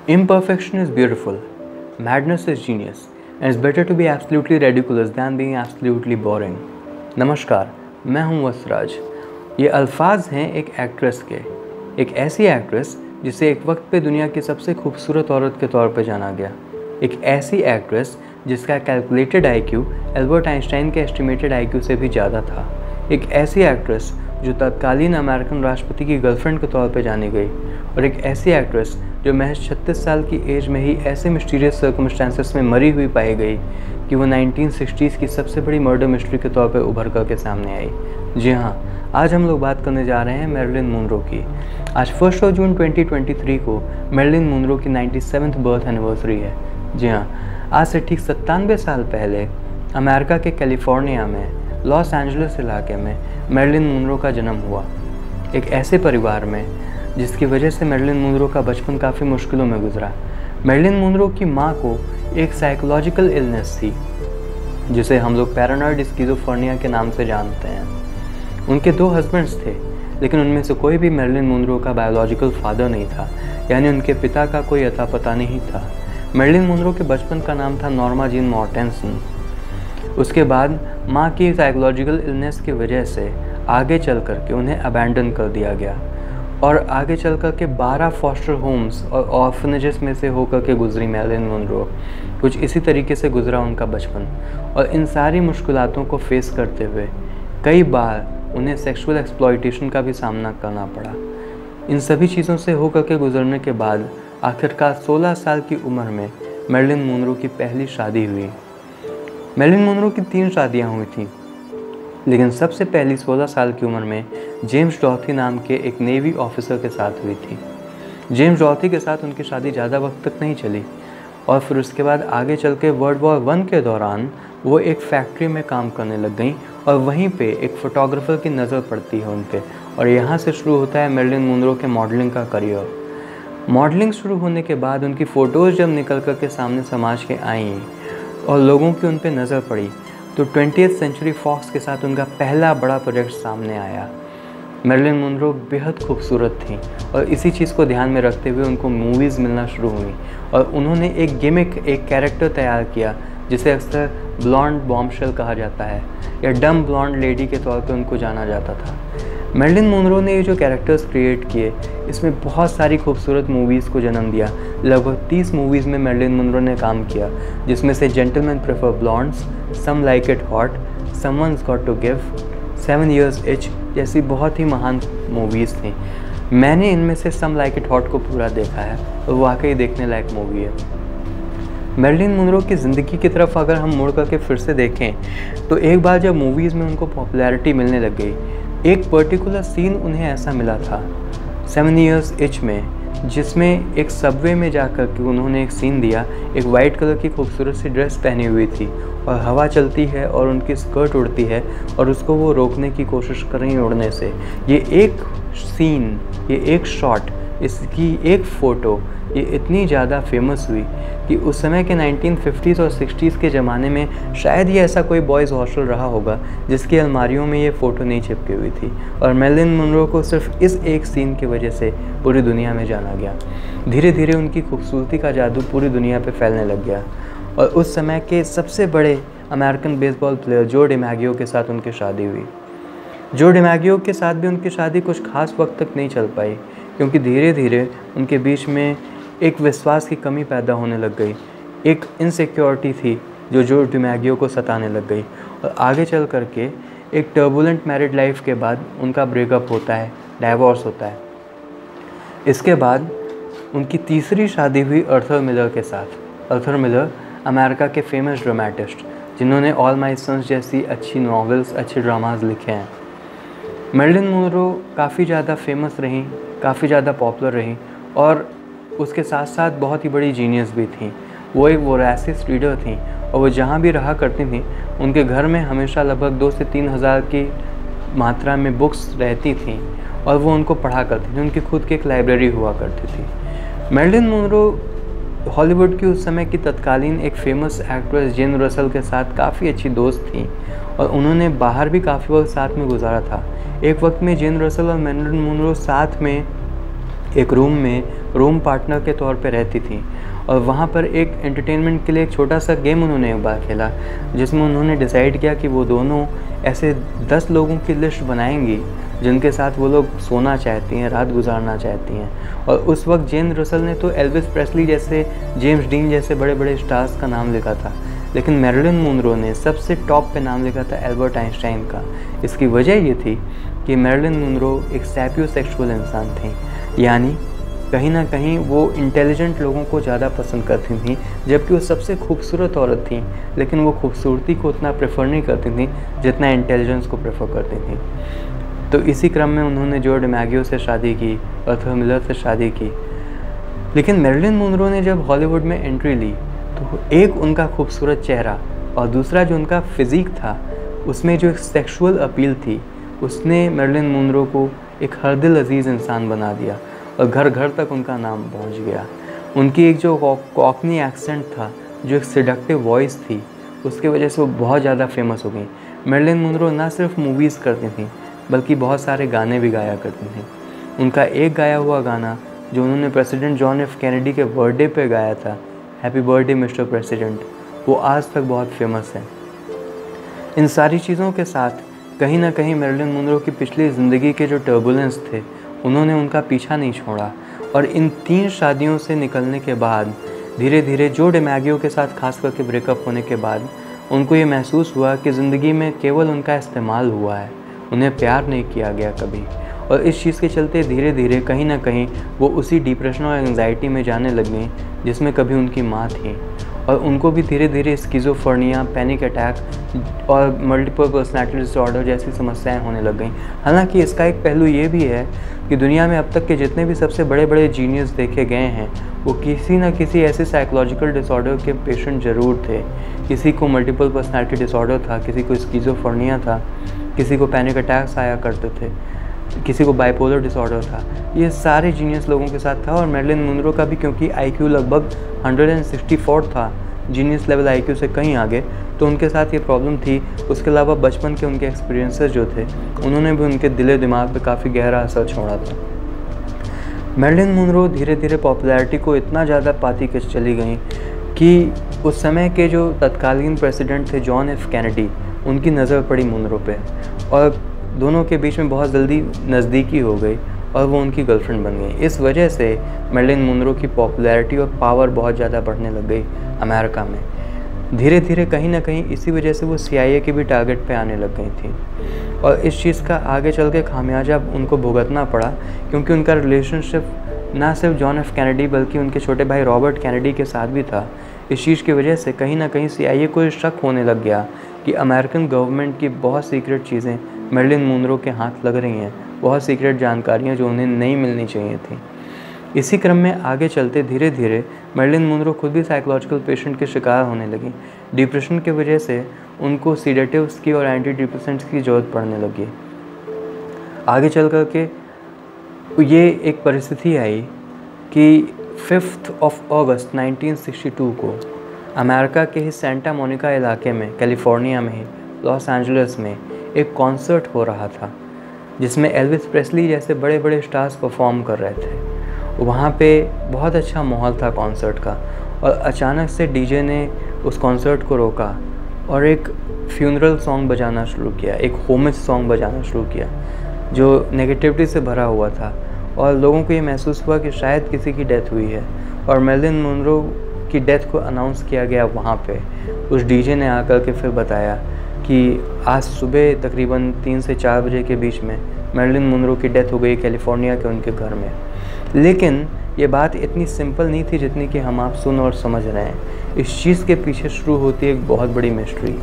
Imperfection is beautiful, madness is genius, and it's better to be absolutely ridiculous than being absolutely boring. नमस्कार, मैं हूं वसराज। ये अल्फाज हैं एक एक्ट्रेस के, एक ऐसी एक्ट्रेस जिसे एक वक्त पे दुनिया की सबसे खूबसूरत औरत के तौर पे जाना गया। एक ऐसी एक्ट्रेस जिसका कैलकुलेटेड आईक्यू एल्बर्ट आइंस्टाइन के एस्टिमेटेड आईक्यू से भी ज़्यादा था। एक ऐसी एक्ट्रेस जो तत्कालीन अमेरिकन राष्ट्रपति की गर्लफ्रेंड के तौर पे जानी गई, और एक ऐसी एक्ट्रेस जो महज 36 साल की एज में ही ऐसे मिस्टीरियस सर्कमस्टांसेस में मरी हुई पाई गई कि वो 1960s की सबसे बड़ी मर्डर मिस्ट्री के तौर पे उभर कर के सामने आई। जी हाँ, आज हम लोग बात करने जा रहे हैं मैरिलिन मोनरो की। आज 1 जून 2023 को मैरिलिन मोनरो की 97th बर्थ एनिवर्सरी है। जी हाँ, आज से ठीक 97 साल पहले अमेरिका के कैलिफोर्निया में लॉस एंजलिस इलाके में मैरिलिन मोनरो का जन्म हुआ। एक ऐसे परिवार में जिसकी वजह से मैरिलिन मोनरो का बचपन काफ़ी मुश्किलों में गुजरा। मैरिलिन मोनरो की माँ को एक साइकोलॉजिकल इलनेस थी जिसे हम लोग पैरानॉइड स्किज़ोफ्रेनिया के नाम से जानते हैं। उनके 2 हस्बैंड्स थे, लेकिन उनमें से कोई भी मैरिलिन मोनरो का बायोलॉजिकल फादर नहीं था, यानी उनके पिता का कोई अता पता नहीं था। मैरिलिन मोनरो के बचपन का नाम था नॉर्मा जीन मॉर्टेंसन। उसके बाद माँ की साइकोलॉजिकल इलनेस की वजह से आगे चल कर के उन्हें अबैंडन कर दिया गया, और आगे चल कर के 12 फॉस्टर होम्स और ऑर्फनेजेस में से होकर के गुजरी मैरिलिन मोनरो। कुछ इसी तरीके से गुजरा उनका बचपन, और इन सारी मुश्किलातों को फेस करते हुए कई बार उन्हें सेक्सुअल एक्सप्लॉयटेशन का भी सामना करना पड़ा। इन सभी चीज़ों से होकर के गुजरने के बाद आखिरकार 16 साल की उम्र में मैरिलिन मोनरो की पहली शादी हुई। मैरिलिन मोनरो की 3 शादियाँ हुई थीं, लेकिन सबसे पहली 16 साल की उम्र में जेम्स डॉर्थी नाम के एक नेवी ऑफिसर के साथ हुई थी। जेम्स डॉर्थी के साथ उनकी शादी ज़्यादा वक्त तक नहीं चली, और फिर उसके बाद आगे चल के वर्ल्ड वॉर 1 के दौरान वो एक फैक्ट्री में काम करने लग गई, और वहीं पे एक फ़ोटोग्राफ़र की नज़र पड़ती है उन पे, और यहाँ से शुरू होता है मैरिलिन मोनरो के मॉडलिंग का करियर। मॉडलिंग शुरू होने के बाद उनकी फ़ोटोज़ जब निकल कर के सामने समाज के आईं और लोगों की उन पर नज़र पड़ी, तो 20th सेंचुरी फॉक्स के साथ उनका पहला बड़ा प्रोजेक्ट सामने आया। मैरिलिन मोनरो बेहद खूबसूरत थी, और इसी चीज़ को ध्यान में रखते हुए उनको मूवीज़ मिलना शुरू हुई, और उन्होंने एक गिमिक, एक कैरेक्टर तैयार किया जिसे अक्सर ब्लॉन्ड बॉम्बशेल कहा जाता है, या डम ब्लॉन्ड लेडी के तौर पे उनको जाना जाता था। मैरिलिन मोनरो ने ये जो कैरेक्टर्स क्रिएट किए, इसमें बहुत सारी खूबसूरत मूवीज़ को जन्म दिया। लगभग 30 मूवीज़ में मैरिलिन मोनरो ने काम किया, जिसमें से gentleman prefer blondes, some like it hot, someone's got to give, 7 Years Itch जैसी बहुत ही महान मूवीज़ थी। मैंने इनमें से सम लाइक इट हॉट को पूरा देखा है, और वाकई देखने लायक मूवी है। मैरिलिन मोनरो की ज़िंदगी की तरफ अगर हम मुड़ करके फिर से देखें, तो एक बार जब मूवीज़ में उनको पॉपुलैरिटी मिलने लग गई, एक पर्टिकुलर सीन उन्हें ऐसा मिला था 7 Years Itch में, जिसमें एक सबवे में जाकर के उन्होंने एक सीन दिया। एक वाइट कलर की खूबसूरत सी ड्रेस पहनी हुई थी, और हवा चलती है और उनकी स्कर्ट उड़ती है, और उसको वो रोकने की कोशिश कर रही हैं उड़ने से। ये एक सीन, ये एक शॉट, इसकी एक फ़ोटो ये इतनी ज़्यादा फेमस हुई कि उस समय के 1950s और 60s के ज़माने में शायद ही ऐसा कोई बॉयज़ हॉस्टल रहा होगा जिसकी अलमारियों में ये फ़ोटो नहीं चिपकी हुई थी, और मैरिलिन मोनरो को सिर्फ इस एक सीन की वजह से पूरी दुनिया में जाना गया। धीरे धीरे उनकी खूबसूरती का जादू पूरी दुनिया पे फैलने लग गया, और उस समय के सबसे बड़े अमेरिकन बेसबॉल प्लेयर जो डिमैगियो के साथ उनकी शादी हुई। जो डिमैगियो के साथ भी उनकी शादी कुछ खास वक्त तक नहीं चल पाई, क्योंकि धीरे धीरे उनके बीच में एक विश्वास की कमी पैदा होने लग गई। एक इनसिक्योरिटी थी जो डिमैगियो को सताने लग गई, और आगे चल कर के एक टर्बुलेंट मैरिड लाइफ के बाद उनका ब्रेकअप होता है, डाइवोर्स होता है। इसके बाद उनकी तीसरी शादी हुई अर्थर मिलर के साथ। अर्थर मिलर अमेरिका के फेमस ड्रामेटिस्ट, जिन्होंने ऑल माय सन्स जैसी अच्छी नॉवेल्स, अच्छे ड्रामाज लिखे हैं। मैरिलिन मोनरो काफ़ी ज़्यादा फेमस रहीं, काफ़ी ज़्यादा पॉपुलर रहीं, और उसके साथ साथ बहुत ही बड़ी जीनियस भी थी। वो एक वोरासिस रीडर थी, और वो जहाँ भी रहा करती थी उनके घर में हमेशा लगभग 2 से 3 हज़ार की मात्रा में बुक्स रहती थी, और वो उनको पढ़ा करती थी। उनकी खुद की एक लाइब्रेरी हुआ करती थी। मैरिलिन मोनरो हॉलीवुड की उस समय की तत्कालीन एक फेमस एक्ट्रेस जेन रसल के साथ काफ़ी अच्छी दोस्त थी, और उन्होंने बाहर भी काफ़ी वक्त साथ में गुजारा था। एक वक्त में जेन रसल और मैरिलिन मोनरो साथ में एक रूम में रूम पार्टनर के तौर पे रहती थी। और वहाँ पर एक एंटरटेनमेंट के लिए एक छोटा सा गेम उन्होंने एक बार खेला, जिसमें उन्होंने डिसाइड किया कि वो दोनों ऐसे 10 लोगों की लिस्ट बनाएंगी जिनके साथ वो लोग सोना चाहती हैं, रात गुजारना चाहती हैं। और उस वक्त जेन रसल ने तो एल्विस प्रेस्ली जैसे, जेम्स डीन जैसे बड़े बड़े स्टार्स का नाम लिखा था, लेकिन मैरिलिन मोनरो ने सबसे टॉप पे नाम लिखा था एल्बर्ट आइंस्टाइन का। इसकी वजह ये थी कि मैरिलिन मोनरो एक सैपियोसेक्सुअल इंसान थी, यानी कहीं ना कहीं वो इंटेलिजेंट लोगों को ज़्यादा पसंद करती थी, जबकि वो सबसे खूबसूरत औरत थी, लेकिन वो खूबसूरती को उतना प्रेफर नहीं करती थी जितना इंटेलिजेंस को प्रेफर करती थी। तो इसी क्रम में उन्होंने जो डिमैगियो से शादी की, अर्थर मिलर से शादी की। लेकिन मैरिलिन मोनरो ने जब हॉलीवुड में एंट्री ली तो एक उनका खूबसूरत चेहरा और दूसरा जो उनका फिज़िक था, उसमें जो एक सेक्सुअल अपील थी, उसने मैरिलिन मोनरो को एक हर दिल अजीज़ इंसान बना दिया और घर घर तक उनका नाम पहुंच गया। उनकी एक जो कॉकनी एक्सेंट था, जो एक सिडक्टिव वॉइस थी, उसकी वजह से वो बहुत ज़्यादा फेमस हो गई। मैरिलिन मोनरो ना सिर्फ मूवीज़ करती थी बल्कि बहुत सारे गाने भी गाया करती थी। उनका एक गाया हुआ गाना जो उन्होंने प्रेसिडेंट जॉन एफ कैनेडी के बर्थडे पे गाया था, हैप्पी बर्थडे मिस्टर प्रेसिडेंट, वो आज तक बहुत फेमस है। इन सारी चीज़ों के साथ कहीं ना कहीं मैरिलिन मोनरो की पिछली ज़िंदगी के जो टर्बुलेंस थे, उन्होंने उनका पीछा नहीं छोड़ा। और इन 3 शादियों से निकलने के बाद धीरे धीरे जो डिमैगियो के साथ खास करके ब्रेकअप होने के बाद उनको ये महसूस हुआ कि ज़िंदगी में केवल उनका इस्तेमाल हुआ है, उन्हें प्यार नहीं किया गया कभी। और इस चीज़ के चलते धीरे धीरे कहीं ना कहीं वो उसी डिप्रेशन और एंग्जाइटी में जाने लग गई जिसमें कभी उनकी माँ थी। और उनको भी धीरे धीरे स्किज़ोफ्रेनिया, पैनिक अटैक और मल्टीपल पर्सनैलिटी डिसऑर्डर जैसी समस्याएं होने लग गई। हालांकि इसका एक पहलू ये भी है कि दुनिया में अब तक के जितने भी सबसे बड़े बड़े जीनियस देखे गए हैं, वो किसी न किसी ऐसे साइकोलॉजिकल डिसऑर्डर के पेशेंट ज़रूर थे। किसी को मल्टीपल पर्सनैलिटी डिसऑर्डर था, किसी को स्किज़ोफ्रेनिया था, किसी को पैनिक अटैक्स आया करते थे, किसी को बाइपोलर डिसऑर्डर था। ये सारे जीनियस लोगों के साथ था। और मैरिलिन मोनरो का भी, क्योंकि IQ लगभग 164 था, जीनियस लेवल IQ से कहीं आगे, तो उनके साथ ये प्रॉब्लम थी। उसके अलावा बचपन के उनके एक्सपीरियंसेस जो थे, उन्होंने भी उनके दिले दिमाग पे काफ़ी गहरा असर छोड़ा था। मैरिलिन मोनरो धीरे धीरे पॉपुलैरिटी को इतना ज़्यादा पाती के चली गई कि उस समय के जो तत्कालीन प्रेसिडेंट थे जॉन एफ कैनेडी, उनकी नज़र पड़ी मोनरो पे और दोनों के बीच में बहुत जल्दी नज़दीकी हो गई और वो उनकी गर्लफ्रेंड बन गई। इस वजह से मैरिलिन मोनरो की पॉपुलैरिटी और पावर बहुत ज़्यादा बढ़ने लग गई अमेरिका में। धीरे धीरे कहीं ना कहीं इसी वजह से वो CIA के भी टारगेट पे आने लग गई थी। और इस चीज़ का आगे चल के खामियाजा उनको भुगतना पड़ा, क्योंकि उनका रिलेशनशिप ना सिर्फ जॉन एफ कैनेडी बल्कि उनके छोटे भाई रॉबर्ट कैनेडी के साथ भी था। इस चीज़ की वजह से कहीं ना कहीं CIA को शक होने लग गया कि अमेरिकन गवर्नमेंट की बहुत सीक्रेट चीज़ें मैरिलिन मोनरो के हाथ लग रही हैं, बहुत सीक्रेट जानकारियाँ जो उन्हें नहीं मिलनी चाहिए थी। इसी क्रम में आगे चलते धीरे धीरे मैरिलिन मोनरो खुद भी साइकोलॉजिकल पेशेंट के शिकार होने लगी। डिप्रेशन की वजह से उनको सीडेटिव्स की और एंटी डिप्रेसेंट्स की ज़रूरत पड़ने लगी। आगे चल कर के ये एक परिस्थिति आई कि 5 अगस्त 1962 को अमेरिका के ही सेंटा मोनिका इलाके में, कैलिफोर्निया में ही, लॉस एंजलिस में एक कॉन्सर्ट हो रहा था जिसमें एल्विस प्रेस्ली जैसे बड़े बड़े स्टार्स परफॉर्म कर रहे थे। वहाँ पे बहुत अच्छा माहौल था कॉन्सर्ट का। और अचानक से DJ ने उस कॉन्सर्ट को रोका और एक फ्यूनरल सॉन्ग बजाना शुरू किया, एक होमेज सॉन्ग बजाना शुरू किया जो नेगेटिविटी से भरा हुआ था। और लोगों को ये महसूस हुआ कि शायद किसी की डेथ हुई है। और मैरिलिन मोनरो की डेथ को अनाउंस किया गया वहाँ पे। उस DJ ने आकर के फिर बताया कि आज सुबह तकरीबन 3 से 4 बजे के बीच में मैरिलिन मोनरो की डेथ हो गई कैलिफोर्निया के उनके घर में। लेकिन ये बात इतनी सिंपल नहीं थी जितनी कि हम आप सुन और समझ रहे हैं। इस चीज़ के पीछे शुरू होती है एक बहुत बड़ी मिस्ट्री।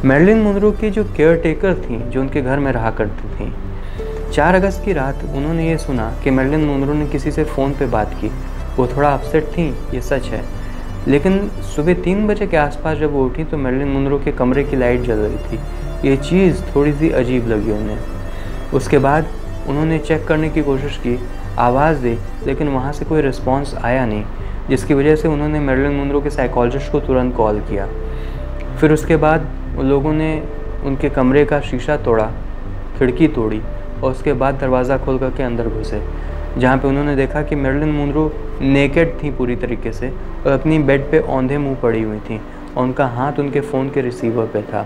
मैरिलिन मोनरो की जो केयर टेकर थी, जो उनके घर में रहा करती थी, 4 अगस्त की रात उन्होंने ये सुना कि मैरिलिन मोनरो ने किसी से फ़ोन पे बात की। वो थोड़ा अपसेट थी, ये सच है, लेकिन सुबह 3 बजे के आसपास जब वो उठी तो मैरिलिन मोनरो के कमरे की लाइट जल रही थी। ये चीज़ थोड़ी सी अजीब लगी उन्हें। उसके बाद उन्होंने चेक करने की कोशिश की, आवाज़ दी, लेकिन वहाँ से कोई रिस्पांस आया नहीं, जिसकी वजह से उन्होंने मैरिलिन मोनरो के साइकोलॉजिस्ट को तुरंत कॉल किया। फिर उसके बाद उन लोगों ने उनके कमरे का शीशा तोड़ा, खिड़की तोड़ी और उसके बाद दरवाज़ा खोल करके अंदर घुसे। जहाँ पे उन्होंने देखा कि मैरिलिन मोनरो नेकेड थी पूरी तरीके से और अपनी बेड पे औंधे मुंह पड़ी हुई थी और उनका हाथ उनके फ़ोन के रिसीवर पे था।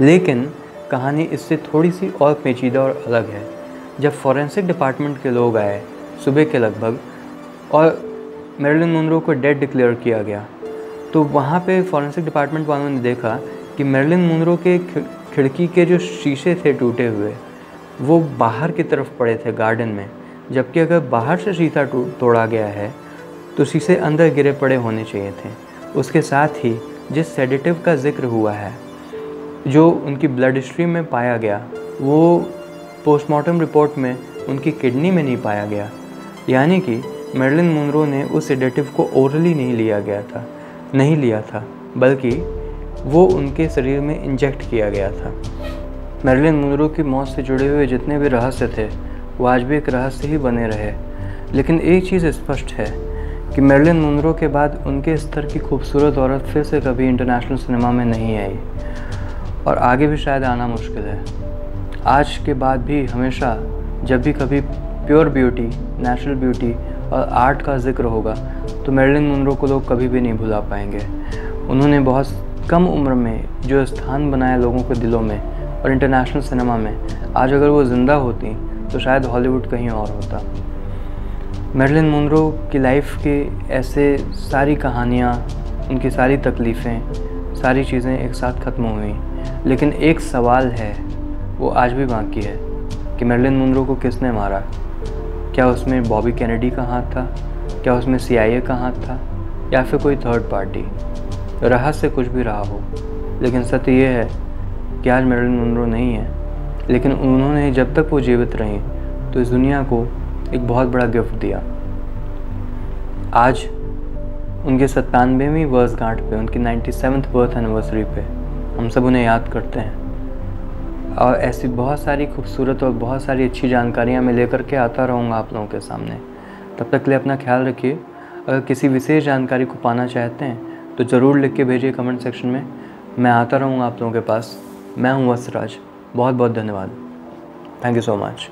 लेकिन कहानी इससे थोड़ी सी और पेचीदा और अलग है। जब फॉरेंसिक डिपार्टमेंट के लोग आए सुबह के लगभग और मैरिलिन मोनरो को डेड डिक्लेयर किया गया, तो वहाँ पे फॉरेंसिक डिपार्टमेंट वालों ने देखा कि मैरिलिन मोनरो के खिड़की के जो शीशे थे टूटे हुए वो बाहर की तरफ पड़े थे गार्डन में, जबकि अगर बाहर से शीशा तोड़ा गया है तो शीशे अंदर गिरे पड़े होने चाहिए थे। उसके साथ ही जिस सेडेटिव का जिक्र हुआ है जो उनकी ब्लड स्ट्रीम में पाया गया वो पोस्टमार्टम रिपोर्ट में उनकी किडनी में नहीं पाया गया, यानी कि मैरिलिन मोनरो ने उस सेडेटिव को ओरली नहीं लिया था बल्कि वो उनके शरीर में इंजेक्ट किया गया था। मैरिलिन मोनरो की मौत से जुड़े हुए जितने भी रहस्य थे वो आज भी एक रहस्य ही बने रहे, लेकिन एक चीज़ स्पष्ट है कि मैरिलिन मोनरो के बाद उनके स्तर की खूबसूरत औरत फिर से कभी इंटरनेशनल सिनेमा में नहीं आई और आगे भी शायद आना मुश्किल है। आज के बाद भी हमेशा जब भी कभी प्योर ब्यूटी, नेचुरल ब्यूटी और आर्ट का जिक्र होगा तो मैरिलिन मोनरो को लोग कभी भी नहीं भुला पाएंगे। उन्होंने बहुत कम उम्र में जो स्थान बनाया लोगों के दिलों में और इंटरनेशनल सिनेमा में, आज अगर वो ज़िंदा होती तो शायद हॉलीवुड कहीं और होता। मैरिलिन मोनरो की लाइफ के ऐसे सारी कहानियाँ, उनकी सारी तकलीफ़ें, सारी चीज़ें एक साथ ख़त्म हुई, लेकिन एक सवाल है वो आज भी बाकी है कि मैरिलिन मोनरो को किसने मारा। क्या उसमें बॉबी कैनेडी का हाथ था, क्या उसमें CIA का हाथ था, या फिर कोई थर्ड पार्टी। रहस्य कुछ भी रहा हो, लेकिन सत्य ये है कि आज मैरिलिन मोनरो नहीं है, लेकिन उन्होंने जब तक वो जीवित रहीं तो इस दुनिया को एक बहुत बड़ा गिफ्ट दिया। आज उनके 97वीं वर्षगांठ पे, उनकी 97th बर्थ एनिवर्सरी पे हम सब उन्हें याद करते हैं और ऐसी बहुत सारी खूबसूरत और बहुत सारी अच्छी जानकारियाँ मैं लेकर के आता रहूँगा आप लोगों के सामने। तब तक के लिए अपना ख्याल रखिए। अगर किसी विशेष जानकारी को पाना चाहते हैं तो ज़रूर लिख के भेजिए कमेंट सेक्शन में, मैं आता रहूँगा आप लोगों के पास। मैं हूँ वस्त्राज, बहुत बहुत धन्यवाद। Thank you so much.